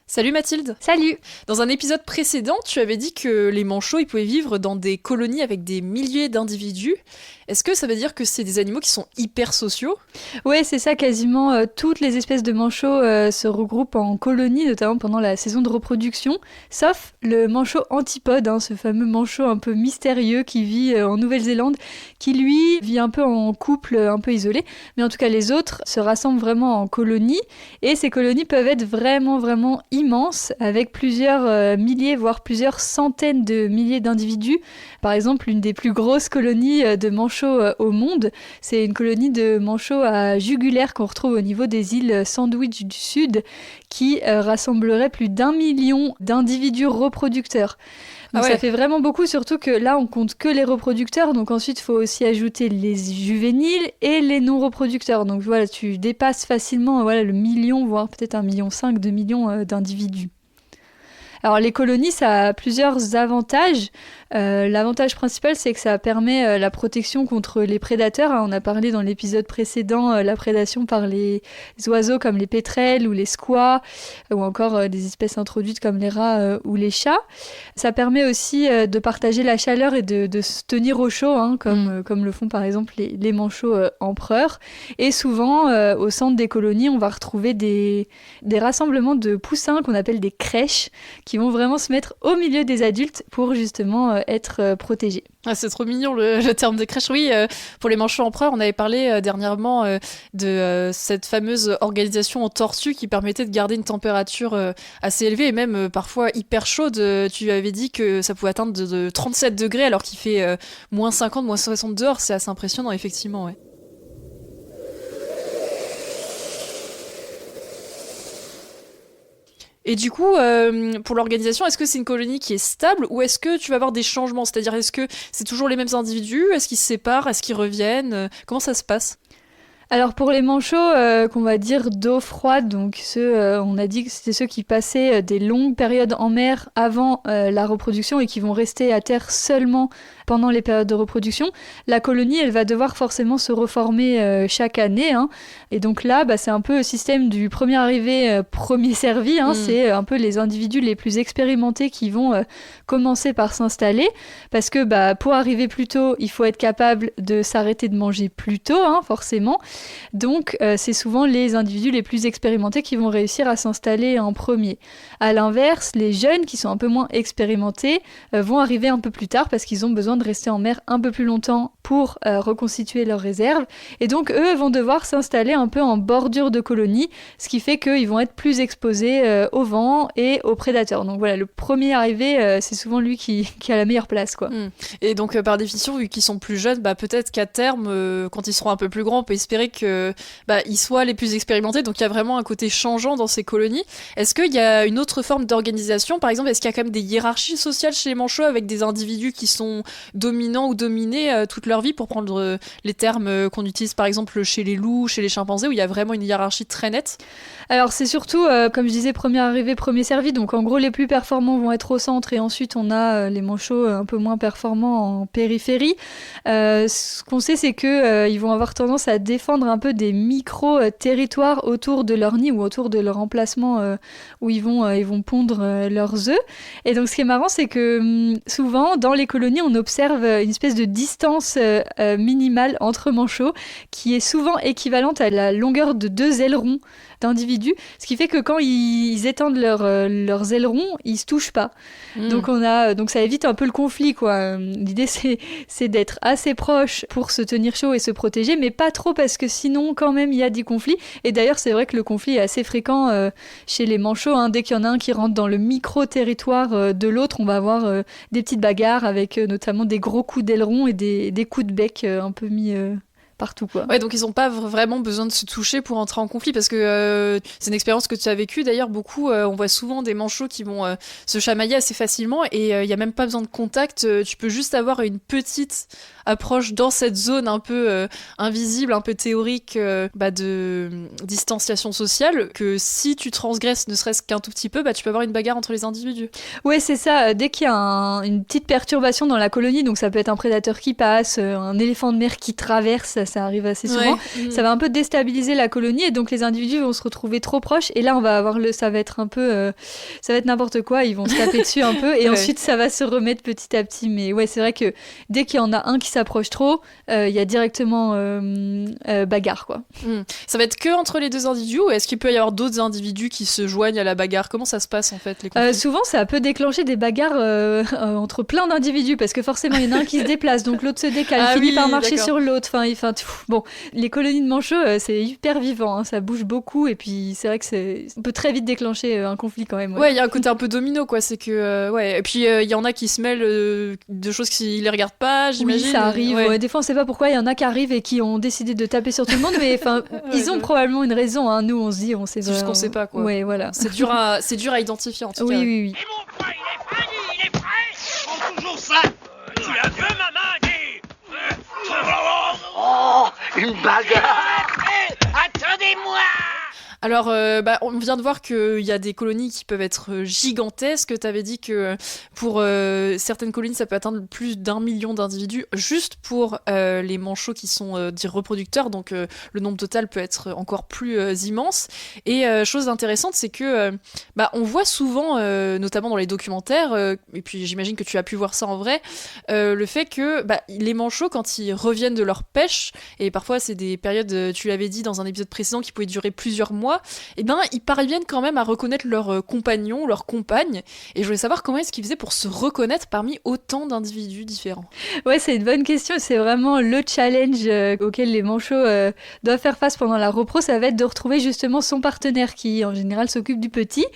Salut Mathilde. Salut. Dans un épisode précédent, tu avais dit que les manchots ils pouvaient vivre dans des colonies avec des milliers d'individus. Est-ce que ça veut dire que c'est des animaux qui sont hyper sociaux ? Ouais, c'est ça, quasiment toutes les espèces de manchots se regroupent en colonies, notamment pendant la saison de reproduction, sauf le manchot antipode, ce fameux manchot un peu mystérieux qui vit en Nouvelle-Zélande, qui lui vit un peu en couple, un peu isolé, mais en tout cas les autres se rassemblent vraiment en colonies, et ces colonies peuvent être vraiment, vraiment immenses, avec plusieurs milliers, voire plusieurs centaines de milliers d'individus. Par exemple, une des plus grosses colonies de manchots au monde, c'est une colonie de manchots à jugulaire qu'on retrouve au niveau des îles Sandwich du Sud, qui rassemblerait plus d'1 million d'individus reproducteurs. Donc ça fait vraiment beaucoup, surtout que là on compte que les reproducteurs, donc ensuite il faut aussi ajouter les juvéniles et les non-reproducteurs. Donc voilà, tu dépasses facilement le million, voire peut-être 1,5 million, 2 millions d'individus. Alors les colonies, ça a plusieurs avantages. L'avantage principal, c'est que ça permet la protection contre les prédateurs. On a parlé dans l'épisode précédent la prédation par les oiseaux comme les pétrels ou les squats, ou encore des espèces introduites comme les rats ou les chats. Ça permet aussi de partager la chaleur et de se tenir au chaud, comme le font par exemple les manchots empereurs. Et souvent, au centre des colonies, on va retrouver des rassemblements de poussins qu'on appelle des crèches, qui vont vraiment se mettre au milieu des adultes pour justement être protégés. Ah, c'est trop mignon le terme de crèche. Oui, pour les manchots empereurs, on avait parlé dernièrement de cette fameuse organisation en tortue qui permettait de garder une température assez élevée et même parfois hyper chaude. Tu avais dit que ça pouvait atteindre de 37 degrés alors qu'il fait moins 50, moins 60 dehors. C'est assez impressionnant, effectivement, ouais. Et du coup, pour l'organisation, est-ce que c'est une colonie qui est stable ou est-ce que tu vas avoir des changements ? C'est-à-dire, est-ce que c'est toujours les mêmes individus ? Est-ce qu'ils se séparent ? Est-ce qu'ils reviennent ? Comment ça se passe ? Alors pour les manchots qu'on va dire d'eau froide, donc on a dit que c'était ceux qui passaient des longues périodes en mer avant la reproduction et qui vont rester à terre seulement pendant les périodes de reproduction, la colonie elle va devoir forcément se reformer chaque année. Et donc là, c'est un peu le système du premier arrivé, premier servi. C'est un peu les individus les plus expérimentés qui vont commencer par s'installer. Parce que pour arriver plus tôt, il faut être capable de s'arrêter de manger plus tôt, forcément. Donc c'est souvent les individus les plus expérimentés qui vont réussir à s'installer en premier. À l'inverse, les jeunes qui sont un peu moins expérimentés vont arriver un peu plus tard parce qu'ils ont besoin de rester en mer un peu plus longtemps pour reconstituer leurs réserves. Et donc eux vont devoir s'installer un peu en bordure de colonie, ce qui fait qu'ils vont être plus exposés au vent et aux prédateurs. Donc voilà, le premier arrivé, c'est souvent lui qui a la meilleure place, quoi. Et donc par définition, vu qu'ils sont plus jeunes, peut-être qu'à terme, quand ils seront un peu plus grands, on peut espérer que ils soient les plus expérimentés. Donc il y a vraiment un côté changeant dans ces colonies. Est-ce qu'il y a une autre forme d'organisation ? Par exemple, est-ce qu'il y a quand même des hiérarchies sociales chez les manchots avec des individus qui sont dominants ou dominés toute leur vie, pour prendre les termes qu'on utilise par exemple chez les loups, chez les chimpanzés, où il y a vraiment une hiérarchie très nette ? Alors c'est surtout, comme je disais, premier arrivé, premier servi. Donc en gros, les plus performants vont être au centre et ensuite on a les manchots un peu moins performants en périphérie. Ce qu'on sait, c'est qu'ils vont avoir tendance à défendre un peu des micro-territoires autour de leur nid ou autour de leur emplacement où ils vont pondre leurs œufs. Et donc ce qui est marrant, c'est que souvent dans les colonies, on observe une espèce de distance minimale entre manchots qui est souvent équivalente à la longueur de 2 ailerons d'individus, ce qui fait que quand ils étendent leurs ailerons, ils se touchent pas. Donc ça évite un peu le conflit, quoi. L'idée c'est d'être assez proche pour se tenir chaud et se protéger, mais pas trop parce que sinon quand même il y a des conflits. Et d'ailleurs c'est vrai que le conflit est assez fréquent chez les manchots. Dès qu'il y en a un qui rentre dans le micro-territoire de l'autre, on va avoir des petites bagarres avec notamment des gros coups d'aileron et des coups de bec un peu mis partout, quoi. Ouais, donc ils n'ont pas vraiment besoin de se toucher pour entrer en conflit, parce que c'est une expérience que tu as vécue. D'ailleurs, beaucoup, on voit souvent des manchots qui vont se chamailler assez facilement, et il n'y a même pas besoin de contact. Tu peux juste avoir une petite approche dans cette zone un peu invisible, un peu théorique de distanciation sociale, que si tu transgresses ne serait-ce qu'un tout petit peu, tu peux avoir une bagarre entre les individus. Ouais, c'est ça. Dès qu'il y a une petite perturbation dans la colonie, donc ça peut être un prédateur qui passe, un éléphant de mer qui traverse, ça arrive assez souvent, ça va un peu déstabiliser la colonie, et donc les individus vont se retrouver trop proches, et là on va avoir ça va être un peu ça va être n'importe quoi, ils vont se taper dessus un peu, et ensuite ça va se remettre petit à petit. Mais ouais, c'est vrai que dès qu'il y en a un qui s'approche trop, il y a directement bagarre, quoi. Ça va être que entre les deux individus, ou est-ce qu'il peut y avoir d'autres individus qui se joignent à la bagarre? Comment ça se passe en fait, les conflits? Souvent ça peut déclencher des bagarres entre plein d'individus, parce que forcément il y en a un qui se déplace, donc l'autre se décale, finit par marcher sur l'autre, bon, les colonies de manchots, c'est hyper vivant, hein, ça bouge beaucoup, et puis c'est vrai que on peut très vite déclencher un conflit quand même. Ouais, il y a un côté un peu domino, quoi, c'est que et puis il y en a qui se mêlent de choses qui les regardent pas, j'imagine. Oui, ça arrive. Ouais. Des fois on sait pas pourquoi il y en a qui arrivent et qui ont décidé de taper sur tout le monde, mais ils ont probablement une raison, hein. Nous on se dit, on sait. C'est juste qu'on sait pas, quoi. Ouais, voilà. C'est dur à identifier, en tout cas. Oui. Et mon poing, il est prêt. Prends toujours ça. Tu as vu, maman? Oh, une bagarre. Attendez-moi. Alors, on vient de voir qu'il y a des colonies qui peuvent être gigantesques. Tu avais dit que pour certaines colonies, ça peut atteindre plus d'1 million d'individus, juste pour les manchots qui sont dits reproducteurs. Donc, le nombre total peut être encore plus immense. Et chose intéressante, c'est que on voit souvent, notamment dans les documentaires, et puis j'imagine que tu as pu voir ça en vrai, le fait que les manchots, quand ils reviennent de leur pêche, et parfois c'est des périodes, tu l'avais dit dans un épisode précédent, qui pouvaient durer plusieurs mois, ils parviennent quand même à reconnaître leurs compagnons, leurs compagnes. Et je voulais savoir comment est-ce qu'ils faisaient pour se reconnaître parmi autant d'individus différents. Ouais, c'est une bonne question. C'est vraiment le challenge auquel les manchots doivent faire face pendant la repro. Ça va être de retrouver justement son partenaire qui, en général, s'occupe du petit.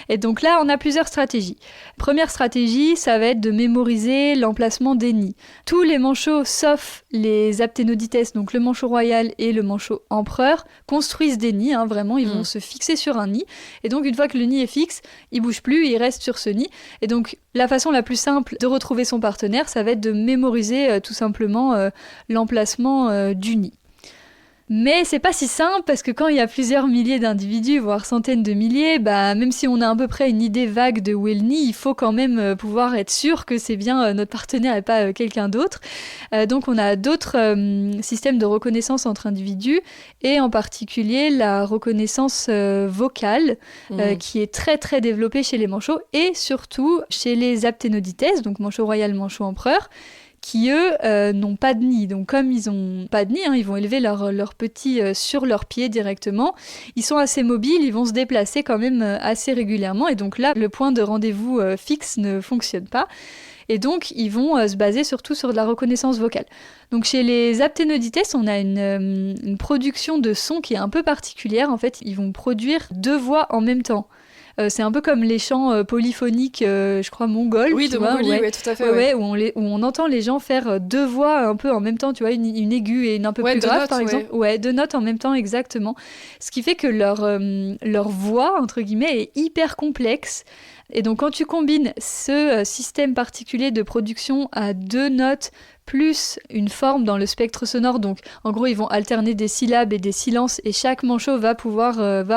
Et donc là, on a plusieurs stratégies. Première stratégie, ça va être de mémoriser l'emplacement des nids. Tous les manchots, sauf les Apténodites, donc le manchot royal et le manchot empereur, construisent des nids, hein, vraiment. Ils vont se fixer sur un nid. Et donc, une fois que le nid est fixe, il bouge plus, il reste sur ce nid. Et donc, la façon la plus simple de retrouver son partenaire, ça va être de mémoriser tout simplement l'emplacement du nid. Mais c'est pas si simple, parce que quand il y a plusieurs milliers d'individus, voire centaines de milliers, même si on a à peu près une idée vague de où est le nid, il faut quand même pouvoir être sûr que c'est bien notre partenaire et pas quelqu'un d'autre. Donc on a d'autres systèmes de reconnaissance entre individus, et en particulier la reconnaissance vocale, qui est très très développée chez les manchots, et surtout chez les Apténodites, donc manchot royal, manchot empereur, qui eux n'ont pas de nid. Donc comme ils n'ont pas de nid, ils vont élever leurs petits sur leurs pieds directement. Ils sont assez mobiles, ils vont se déplacer quand même assez régulièrement, et donc là le point de rendez-vous fixe ne fonctionne pas. Et donc, ils vont se baser surtout sur de la reconnaissance vocale. Donc, chez les Apténodites, on a une production de sons qui est un peu particulière. En fait, ils vont produire 2 voix en même temps. C'est un peu comme les chants polyphoniques, je crois, mongols. Oui, de Mongolie, ouais, tout à fait. Ouais. Où on entend les gens faire 2 voix un peu en même temps, tu vois, une aiguë et une un peu plus grave, par exemple. Ouais, 2 notes en même temps, exactement. Ce qui fait que leur voix, entre guillemets, est hyper complexe. Et donc, quand tu combines ce système particulier de production à 2 notes, plus une forme dans le spectre sonore, donc en gros ils vont alterner des syllabes et des silences, et chaque manchot va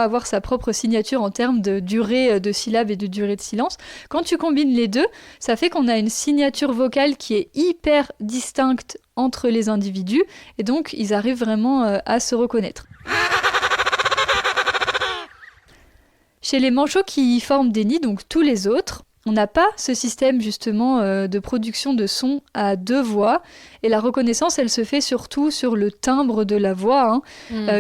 avoir sa propre signature en termes de durée de syllabes et de durée de silence. Quand tu combines les deux, ça fait qu'on a une signature vocale qui est hyper distincte entre les individus, et donc ils arrivent vraiment à se reconnaître. Chez les manchots qui forment des nids, donc tous les autres, on n'a pas ce système justement de production de sons à 2 voix, et la reconnaissance elle se fait surtout sur le timbre de la voix,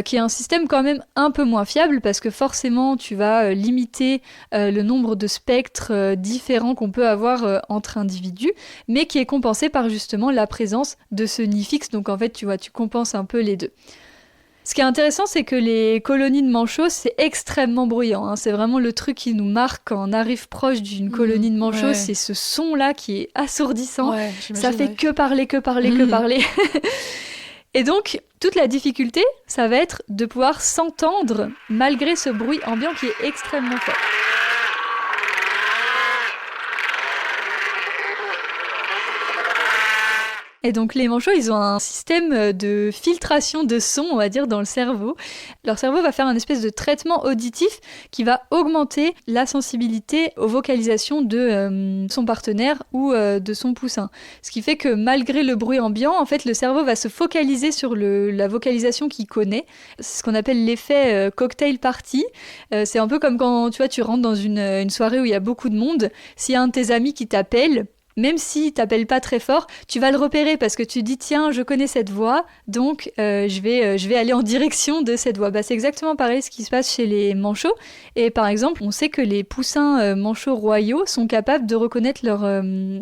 qui est un système quand même un peu moins fiable, parce que forcément tu vas limiter le nombre de spectres différents qu'on peut avoir entre individus, mais qui est compensé par justement la présence de ce nid fixe, donc en fait tu compenses un peu les deux. Ce qui est intéressant, c'est que les colonies de manchots, c'est extrêmement bruyant. C'est vraiment le truc qui nous marque quand on arrive proche d'une colonie de manchots, c'est ce son-là qui est assourdissant. Ça fait que parler. Et donc, toute la difficulté, ça va être de pouvoir s'entendre malgré ce bruit ambiant qui est extrêmement fort. Et donc les manchots, ils ont un système de filtration de son, on va dire, dans le cerveau. Leur cerveau va faire un espèce de traitement auditif qui va augmenter la sensibilité aux vocalisations de son partenaire ou de son poussin. Ce qui fait que malgré le bruit ambiant, en fait, le cerveau va se focaliser sur la vocalisation qu'il connaît. C'est ce qu'on appelle l'effet cocktail party. C'est un peu comme quand tu rentres dans une soirée où il y a beaucoup de monde. S'il y a un de tes amis qui t'appelle, même s'il t'appelle pas très fort, tu vas le repérer parce que tu dis tiens, je connais cette voix, donc je vais aller en direction de cette voix. C'est exactement pareil ce qui se passe chez les manchots. Et par exemple, on sait que les poussins manchots royaux sont capables de reconnaître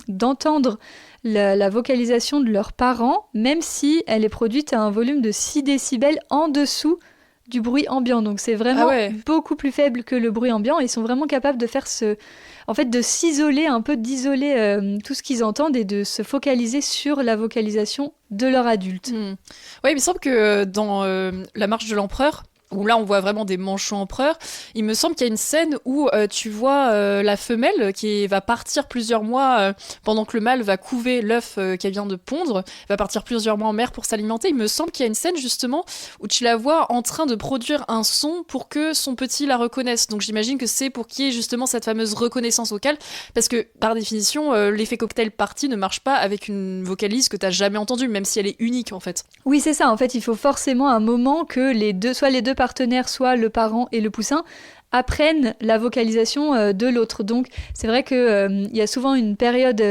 d'entendre la vocalisation de leurs parents, même si elle est produite à un volume de 6 décibels en dessous du bruit ambiant. Donc c'est vraiment beaucoup plus faible que le bruit ambiant. Ils sont vraiment capables de faire de s'isoler, un peu d'isoler tout ce qu'ils entendent et de se focaliser sur la vocalisation de leur adulte. Oui, il me semble que dans La Marche de l'Empereur, où là on voit vraiment des manchots empereurs, il me semble qu'il y a une scène où tu vois la femelle qui va partir plusieurs mois pendant que le mâle va couver l'œuf qu'elle vient de pondre, va partir plusieurs mois en mer pour s'alimenter. Il me semble qu'il y a une scène justement où tu la vois en train de produire un son pour que son petit la reconnaisse. Donc j'imagine que c'est pour qu'il y ait justement cette fameuse reconnaissance vocale, parce que par définition l'effet cocktail party ne marche pas avec une vocalise que t'as jamais entendue, même si elle est unique en fait. Oui, c'est ça, en fait il faut forcément un moment que soit les deux partenaires, soit le parent et le poussin, apprennent la vocalisation de l'autre. Donc c'est vrai qu'il y a souvent une période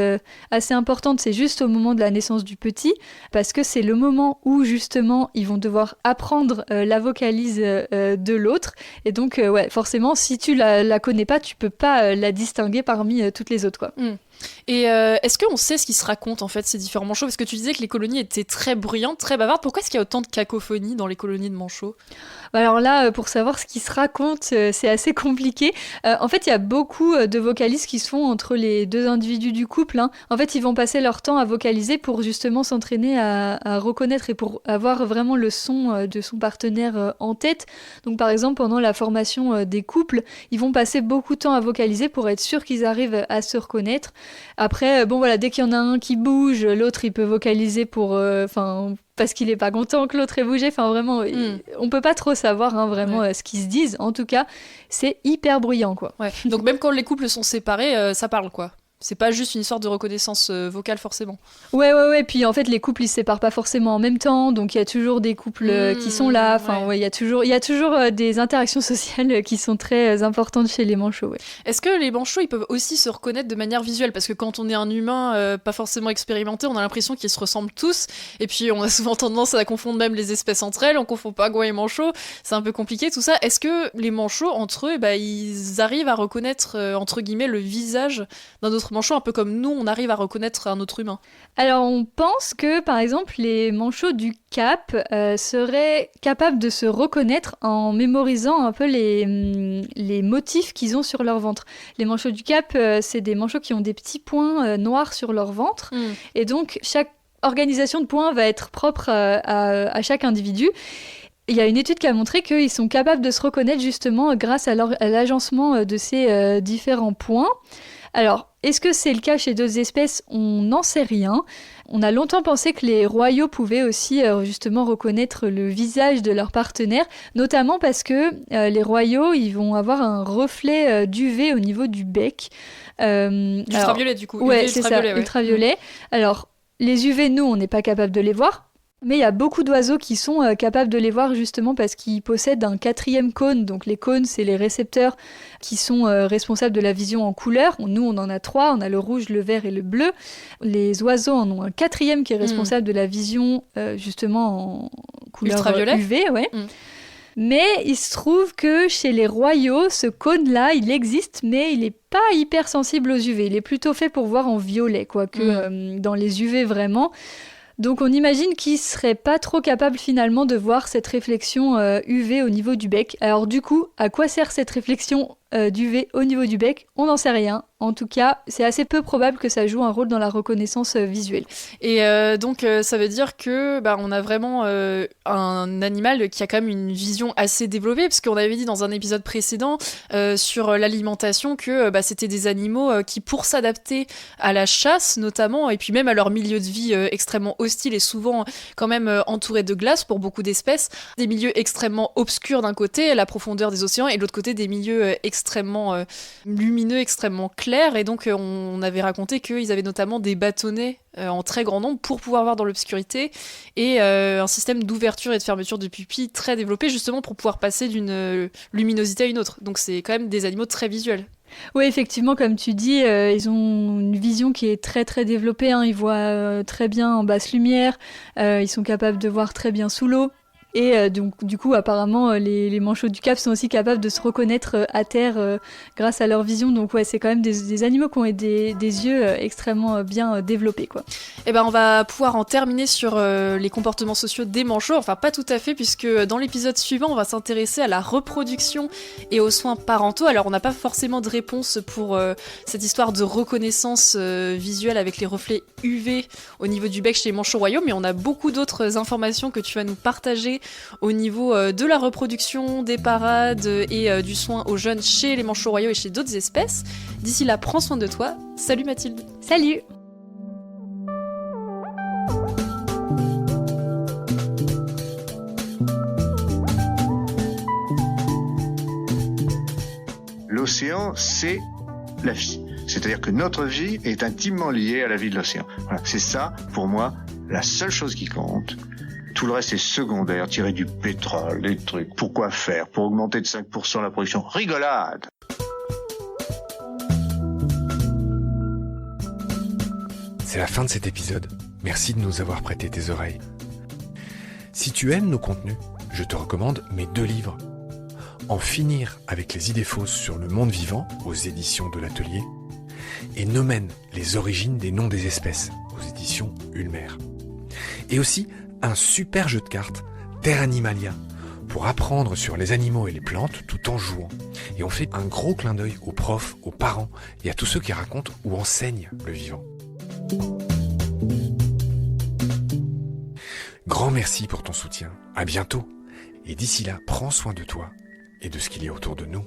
assez importante, c'est juste au moment de la naissance du petit, parce que c'est le moment où justement ils vont devoir apprendre la vocalise de l'autre. Et donc forcément, si tu la connais pas, tu peux pas la distinguer parmi toutes les autres, quoi. Et est-ce qu'on sait ce qui se raconte en fait ces différents manchots? Parce que tu disais que les colonies étaient très bruyantes, très bavardes. Pourquoi est-ce qu'il y a autant de cacophonie dans les colonies de manchots? Alors là, pour savoir ce qui se raconte, c'est assez compliqué. En fait, il y a beaucoup de vocalises qui se font entre les deux individus du couple. En fait, ils vont passer leur temps à vocaliser pour justement s'entraîner à reconnaître et pour avoir vraiment le son de son partenaire en tête. Donc par exemple, pendant la formation des couples, ils vont passer beaucoup de temps à vocaliser pour être sûr qu'ils arrivent à se reconnaître. Après, dès qu'il y en a un qui bouge, l'autre il peut vocaliser parce qu'il est pas content que l'autre ait bougé. Enfin vraiment, on peut pas trop savoir ce qu'ils se disent. En tout cas, c'est hyper bruyant, quoi. Ouais. Donc même quand les couples sont séparés, ça parle, quoi. C'est pas juste une histoire de reconnaissance vocale, forcément. Ouais. Puis en fait, les couples, ils se séparent pas forcément en même temps. Donc il y a toujours des couples qui sont là. Enfin, il y a toujours des interactions sociales qui sont très importantes chez les manchots. Ouais. Est-ce que les manchots, ils peuvent aussi se reconnaître de manière visuelle? Parce que quand on est un humain pas forcément expérimenté, on a l'impression qu'ils se ressemblent tous. Et puis on a souvent tendance à confondre même les espèces entre elles. On confond pingouins et manchots. C'est un peu compliqué tout ça. Est-ce que les manchots, entre eux, ils arrivent à reconnaître, entre guillemets, le visage d'un autre manchot, un peu comme nous, on arrive à reconnaître un autre humain? Alors, on pense que, par exemple, les manchots du Cap seraient capables de se reconnaître en mémorisant un peu les motifs qu'ils ont sur leur ventre. Les manchots du Cap, c'est des manchots qui ont des petits points noirs sur leur ventre. Et donc, chaque organisation de points va être propre à chaque individu. Il y a une étude qui a montré qu'ils sont capables de se reconnaître justement grâce à l'agencement de ces différents points. Alors, est-ce que c'est le cas chez d'autres espèces? On n'en sait rien. On a longtemps pensé que les royaux pouvaient aussi justement reconnaître le visage de leur partenaire, notamment parce que les royaux, ils vont avoir un reflet d'UV au niveau du bec. Ultraviolet, du coup. Ouais, c'est ça, ultraviolet. Alors, les UV, nous, on n'est pas capable de les voir. Mais il y a beaucoup d'oiseaux qui sont capables de les voir justement parce qu'ils possèdent un 4e cône. Donc les cônes, c'est les récepteurs qui sont responsables de la vision en couleur. Nous, on en a 3. On a le rouge, le vert et le bleu. Les oiseaux en ont un 4e qui est responsable de la vision justement en couleur ultraviolet. UV. Ouais. Mais il se trouve que chez les royaux, ce cône-là, il existe, mais il n'est pas hyper sensible aux UV. Il est plutôt fait pour voir en violet, quoique dans les UV vraiment. Donc on imagine qu'ils ne seraient pas trop capables finalement de voir cette réflexion UV au niveau du bec. Alors du coup, à quoi sert cette réflexion d'UV au niveau du bec, on n'en sait rien. En tout cas, c'est assez peu probable que ça joue un rôle dans la reconnaissance visuelle. Et donc ça veut dire que on a vraiment un animal qui a quand même une vision assez développée, parce qu'on avait dit dans un épisode précédent sur l'alimentation que c'était des animaux qui, pour s'adapter à la chasse notamment, et puis même à leur milieu de vie extrêmement hostile et souvent quand même entouré de glace pour beaucoup d'espèces, des milieux extrêmement obscurs d'un côté, la profondeur des océans, et de l'autre côté des milieux extrêmement lumineux, extrêmement clairs. Et donc on avait raconté qu'ils avaient notamment des bâtonnets en très grand nombre pour pouvoir voir dans l'obscurité, et un système d'ouverture et de fermeture de pupilles très développé, justement pour pouvoir passer d'une luminosité à une autre. Donc c'est quand même des animaux très visuels. Oui, effectivement, comme tu dis, ils ont une vision qui est très très développée, hein. Ils voient très bien en basse lumière, ils sont capables de voir très bien sous l'eau. Et donc, du coup, apparemment, les manchots du Cap sont aussi capables de se reconnaître à terre grâce à leur vision. Donc, ouais, c'est quand même des animaux qui ont des yeux extrêmement bien développés, quoi. Et on va pouvoir en terminer sur les comportements sociaux des manchots. Enfin, pas tout à fait, puisque dans l'épisode suivant, on va s'intéresser à la reproduction et aux soins parentaux. Alors, on n'a pas forcément de réponse pour cette histoire de reconnaissance visuelle avec les reflets UV au niveau du bec chez les manchots royaux, mais on a beaucoup d'autres informations que tu vas nous partager au niveau de la reproduction, des parades et du soin aux jeunes chez les manchots royaux et chez d'autres espèces. D'ici là, prends soin de toi. Salut Mathilde. Salut! L'océan, c'est la vie. C'est-à-dire que notre vie est intimement liée à la vie de l'océan. Voilà, c'est ça, pour moi, la seule chose qui compte. Tout le reste est secondaire, tirer du pétrole, des trucs. Pourquoi faire? Pour augmenter de 5% la production? Rigolade! C'est la fin de cet épisode. Merci de nous avoir prêté tes oreilles. Si tu aimes nos contenus, je te recommande mes 2 livres. En finir avec les idées fausses sur le monde vivant, aux éditions de l'Atelier, et Nomen, les origines des noms des espèces, aux éditions Ulmer. Et aussi un super jeu de cartes, Terra Animalia, pour apprendre sur les animaux et les plantes tout en jouant. Et on fait un gros clin d'œil aux profs, aux parents et à tous ceux qui racontent ou enseignent le vivant. Grand merci pour ton soutien, à bientôt, et d'ici là, prends soin de toi et de ce qu'il y a autour de nous.